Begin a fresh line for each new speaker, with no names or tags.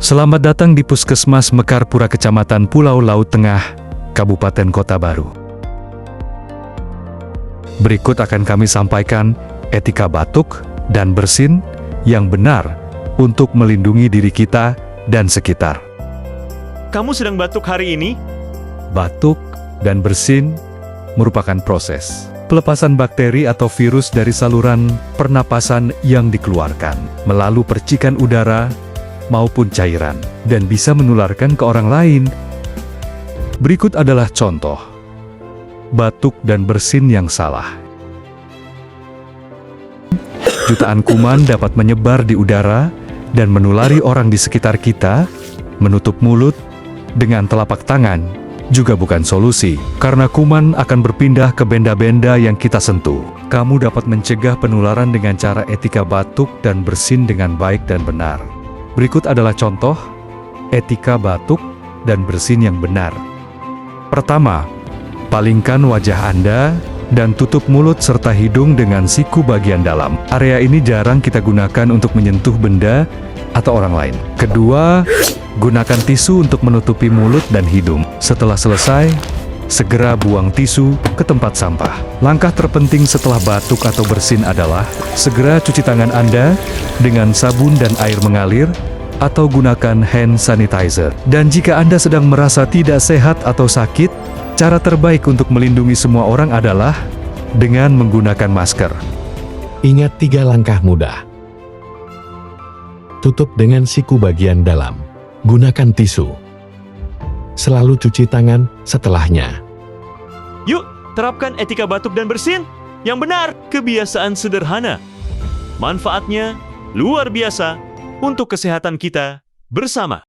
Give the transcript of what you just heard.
Selamat datang di Puskesmas Mekarpura, Kecamatan Pulau Laut Tengah, Kabupaten Kota Baru. Berikut akan kami sampaikan etika batuk dan bersin yang benar untuk melindungi diri kita dan sekitar.
Kamu sedang batuk hari ini?
Batuk dan bersin merupakan proses pelepasan bakteri atau virus dari saluran pernapasan yang dikeluarkan melalui percikan udara maupun cairan dan bisa menularkan ke orang lain. Berikut adalah contoh batuk dan bersin yang salah. Jutaan kuman dapat menyebar di udara dan menulari orang di sekitar kita. Menutup mulut dengan telapak tangan juga bukan solusi, karena kuman akan berpindah ke benda-benda yang kita sentuh. Kamu dapat mencegah penularan dengan cara etika batuk dan bersin dengan baik dan benar. Berikut adalah contoh etika batuk dan bersin yang benar. Pertama, palingkan wajah Anda dan tutup mulut serta hidung dengan siku bagian dalam. Area ini jarang kita gunakan untuk menyentuh benda atau orang lain. Kedua, gunakan tisu untuk menutupi mulut dan hidung. Setelah selesai, segera buang tisu ke tempat sampah. Langkah terpenting setelah batuk atau bersin adalah segera cuci tangan Anda dengan sabun dan air mengalir atau gunakan hand sanitizer. Dan jika Anda sedang merasa tidak sehat atau sakit, cara terbaik untuk melindungi semua orang adalah dengan menggunakan masker.
Ingat 3 langkah mudah. Tutup dengan siku bagian dalam. Gunakan tisu. Selalu cuci tangan setelahnya.
Yuk, terapkan etika batuk dan bersin yang benar. Kebiasaan sederhana, manfaatnya luar biasa untuk kesehatan kita bersama.